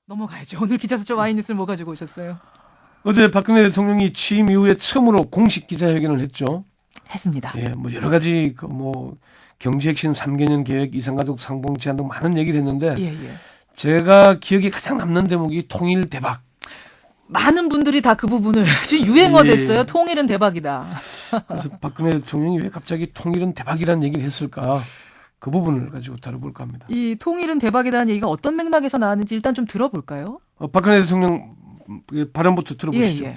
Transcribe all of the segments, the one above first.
넘어가야죠. 오늘 기자수첩 와이뉴스를 뭐 가지고 오셨어요? 어제 박근혜 대통령이 취임 이후에 처음으로 공식 기자회견을 했죠. 했습니다. 예, 뭐 여러 가지 경제 핵심 3개년 계획, 이산가족 상봉 제안 등 많은 얘기를 했는데 제가 기억에 가장 남는 대목이 통일 대박. 많은 분들이 다 그 부분을 지금 유행어 됐어요. 통일은 대박이다. 그래서 박근혜 대통령이 왜 갑자기 통일은 대박이라는 얘기를 했을까? 그 부분을 가지고 다뤄볼까 합니다. 이 통일은 대박이라는 얘기가 어떤 맥락에서 나왔는지 일단 좀 들어볼까요? 박근혜 대통령 발언부터 들어보시죠.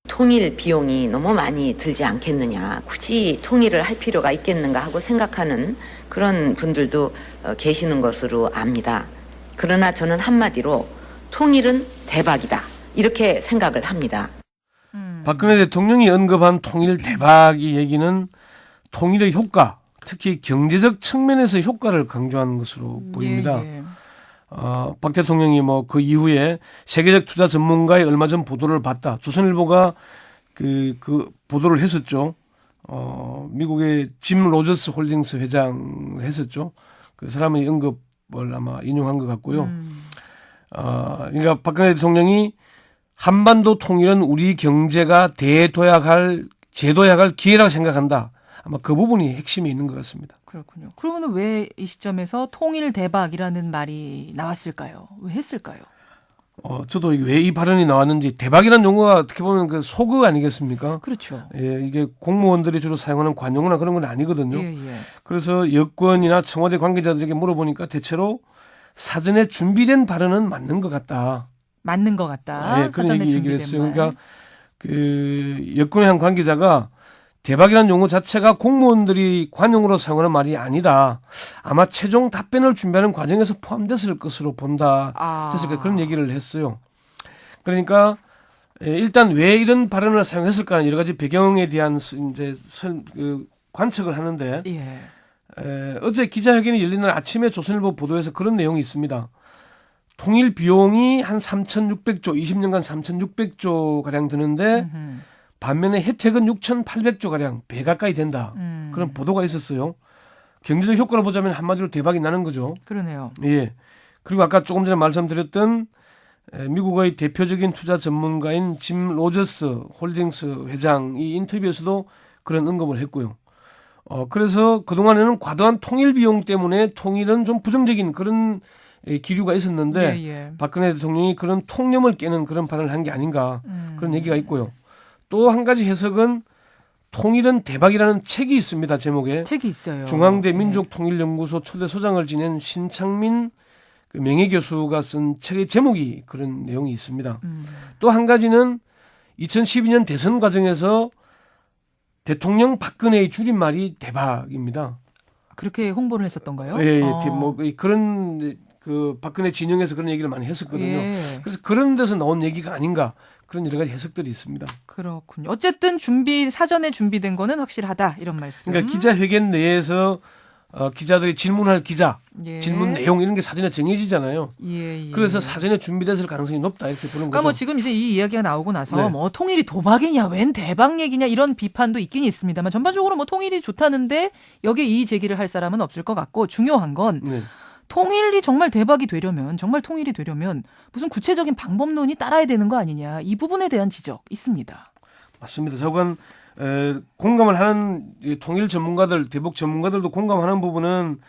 통일 비용이 너무 많이 들지 않겠느냐, 굳이 통일을 할 필요가 있겠는가 하고 생각하는 그런 분들도 계시는 것으로 압니다. 그러나 저는 한마디로 통일은 대박이다, 이렇게 생각을 합니다. 박근혜 대통령이 언급한 통일 대박 이 얘기는 통일의 효과, 특히 경제적 측면에서 효과를 강조한 것으로 보입니다. 박 대통령이 그 이후에 세계적 투자 전문가의 얼마 전 보도를 봤다. 조선일보가 그 보도를 했었죠. 미국의 짐 로저스 홀딩스 회장을 했었죠. 그 사람의 언급을 아마 인용한 것 같고요. 그러니까 박근혜 대통령이 한반도 통일은 우리 경제가 재도약할 기회라고 생각한다. 아마 그 부분이 핵심이 있는 것 같습니다. 그렇군요. 그러면 왜 이 시점에서 통일 대박이라는 말이 나왔을까요? 왜 했을까요? 저도 왜 이 발언이 나왔는지, 대박이라는 용어가 어떻게 보면 그 소그 아니겠습니까? 그렇죠. 예, 이게 공무원들이 주로 사용하는 관용어나 그런 건 아니거든요. 그래서 여권이나 청와대 관계자들에게 물어보니까 대체로 사전에 준비된 발언은 맞는 것 같다. 맞는 것 같다. 예, 그런 사전에 얘기를 준비된 했어요. 말. 그러니까 그 여권의 한 관계자가 대박이라는 용어 자체가 공무원들이 관용으로 사용하는 말이 아니다. 아마 최종 답변을 준비하는 과정에서 포함됐을 것으로 본다. 그래서 그런 얘기를 했어요. 그러니까 일단 왜 이런 발언을 사용했을까 하는 여러 가지 배경에 대한 이제 관측을 하는데 어제 기자회견이 열린 날 아침에 조선일보 보도에서 그런 내용이 있습니다. 통일 비용이 한 3,600조, 20년간 3,600조 가량 드는데 반면에 혜택은 6,800조 가량, 배 가까이 된다. 그런 보도가 있었어요. 경제적 효과를 보자면 한마디로 대박이 나는 거죠. 그러네요. 예. 그리고 아까 조금 전에 말씀드렸던 미국의 대표적인 투자 전문가인 짐 로저스 홀딩스 회장이 인터뷰에서도 그런 언급을 했고요. 그래서 그동안에는 과도한 통일 비용 때문에 통일은 좀 부정적인 그런 기류가 있었는데 박근혜 대통령이 그런 통념을 깨는 그런 발언을 한 게 아닌가, 그런 얘기가 있고요. 또 한 가지 해석은 통일은 대박이라는 책이 있습니다. 제목에. 책이 있어요. 중앙대 민족통일연구소 초대 소장을 지낸 신창민 명예교수가 쓴 책의 제목이 그런 내용이 있습니다. 또 한 가지는 2012년 대선 과정에서 대통령 박근혜의 줄임말이 대박입니다. 그렇게 홍보를 했었던가요? 예, 그런 박근혜 진영에서 그런 얘기를 많이 했었거든요. 그래서 그런 데서 나온 얘기가 아닌가, 그런 여러 가지 해석들이 있습니다. 그렇군요. 어쨌든 사전에 준비된 거는 확실하다, 이런 말씀. 그러니까 기자회견 내에서 기자들이 질문할 질문 내용 이런 게 사전에 정해지잖아요. 그래서 사전에 준비됐을 가능성이 높다, 이렇게 보는 그러니까 거죠. 지금 이제 이 이야기가 나오고 나서 통일이 도박이냐, 웬 대박 얘기냐, 이런 비판도 있긴 있습니다만 전반적으로 통일이 좋다는데 여기에 이의 제기를 할 사람은 없을 것 같고, 중요한 건 통일이 정말 대박이 되려면, 정말 통일이 되려면 무슨 구체적인 방법론이 따라야 되는 거 아니냐, 이 부분에 대한 지적 있습니다. 맞습니다. 저건 공감을 하는 통일 전문가들, 대북 전문가들도 공감하는 부분은,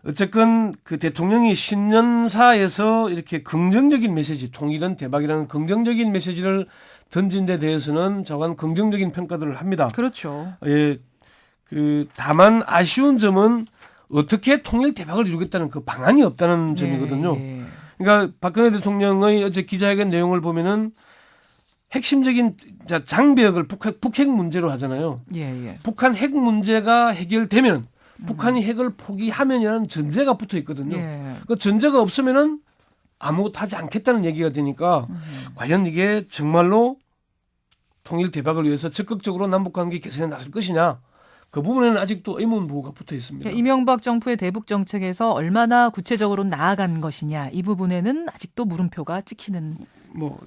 어쨌건 그 대통령이 신년사에서 이렇게 긍정적인 메시지, 통일은 대박이라는 긍정적인 메시지를 던진 데 대해서는 저건 긍정적인 평가들을 합니다. 그렇죠. 다만 아쉬운 점은 어떻게 통일 대박을 이루겠다는 그 방안이 없다는 점이거든요. 그러니까 박근혜 대통령의 어제 기자회견 내용을 보면은 핵심적인 장벽을 북핵 문제로 하잖아요. 북한 핵 문제가 해결되면 북한이 핵을 포기하면이라는 전제가 붙어 있거든요. 그 전제가 없으면은 아무것도 하지 않겠다는 얘기가 되니까 과연 이게 정말로 통일 대박을 위해서 적극적으로 남북관계 개선에 나설 것이냐, 그 부분에는 아직도 의문부호가 붙어 있습니다. 이명박 정부의 대북 정책에서 얼마나 구체적으로 나아간 것이냐, 이 부분에는 아직도 물음표가 찍히는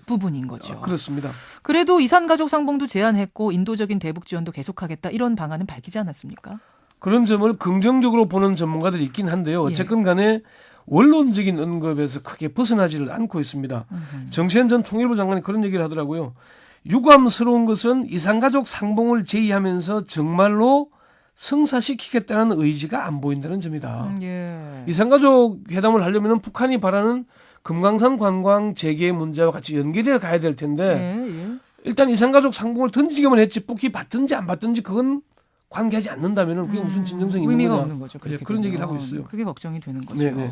부분인 거죠. 그렇습니다. 그래도 이산가족 상봉도 제안했고 인도적인 대북 지원도 계속하겠다, 이런 방안은 밝히지 않았습니까? 그런 점을 긍정적으로 보는 전문가들이 있긴 한데요. 어쨌건 간에 원론적인 언급에서 크게 벗어나지를 않고 있습니다. 정세현 전 통일부 장관이 그런 얘기를 하더라고요. 유감스러운 것은 이산가족 상봉을 제의하면서 정말로 성사시키겠다는 의지가 안 보인다는 점이다. 예. 이산가족 회담을 하려면 북한이 바라는 금강산 관광 재개 문제와 같이 연계되어 가야 될 텐데 예, 예. 일단 이산가족 상봉을 던지기만 했지 북이 받든지 안 받든지 그건 관계하지 않는다면 그게 무슨 진정성이 있는 의미가 거냐. 없는 거죠. 예, 그런 얘기를 하고 있어요. 그게 걱정이 되는 거죠. 네네.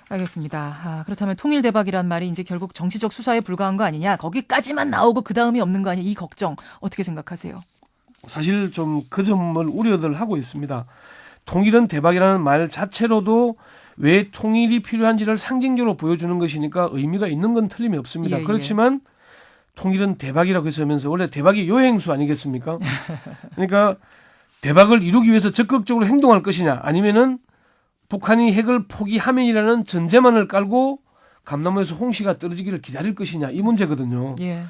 알겠습니다. 그렇다면 통일 대박이란 말이 이제 결국 정치적 수사에 불과한 거 아니냐. 거기까지만 나오고 그 다음이 없는 거 아니냐. 이 걱정 어떻게 생각하세요? 사실 좀 그 점을 우려들 하고 있습니다. 통일은 대박이라는 말 자체로도 왜 통일이 필요한지를 상징적으로 보여주는 것이니까 의미가 있는 건 틀림이 없습니다. 예, 예. 그렇지만 통일은 대박이라고 해서면서 원래 대박이 요행수 아니겠습니까? 그러니까 대박을 이루기 위해서 적극적으로 행동할 것이냐 아니면은 북한이 핵을 포기하면이라는 전제만을 깔고 감나무에서 홍시가 떨어지기를 기다릴 것이냐 이 문제거든요. 예.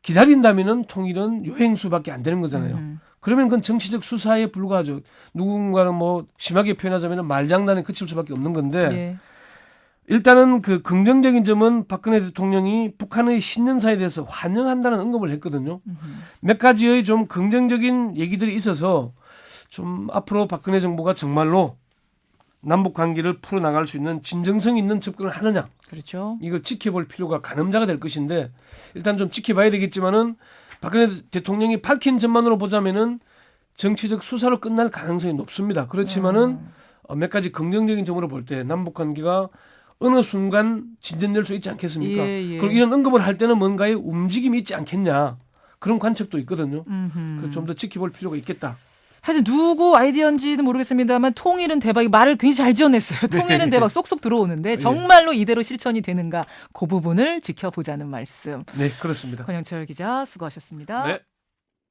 기다린다면은 통일은 요행수밖에 안 되는 거잖아요. 그러면 그건 정치적 수사에 불과하죠. 누군가는 뭐 심하게 표현하자면 말장난에 그칠 수밖에 없는 건데 예. 일단은 그 긍정적인 점은 박근혜 대통령이 북한의 신년사에 대해서 환영한다는 언급을 했거든요. 몇 가지의 좀 긍정적인 얘기들이 있어서 좀 앞으로 박근혜 정부가 정말로 남북 관계를 풀어나갈 수 있는 진정성 있는 접근을 하느냐. 그렇죠. 이걸 지켜볼 필요가 가늠자가 될 것인데 일단 좀 지켜봐야 되겠지만은 박근혜 대통령이 밝힌 점만으로 보자면은 정치적 수사로 끝날 가능성이 높습니다. 그렇지만은 몇 가지 긍정적인 점으로 볼 때 남북 관계가 어느 순간 진전될 수 있지 않겠습니까? 예, 예. 그리고 이런 언급을 할 때는 뭔가의 움직임이 있지 않겠냐. 그런 관측도 있거든요. 그래서 좀 더 지켜볼 필요가 있겠다. 하여튼 누구 아이디어인지는 모르겠습니다만 통일은 대박이 말을 굉장히 잘 지어냈어요. 통일은 대박 쏙쏙 들어오는데 정말로 이대로 실천이 되는가 그 부분을 지켜보자는 말씀. 네, 그렇습니다. 권영철 기자 수고하셨습니다. 네.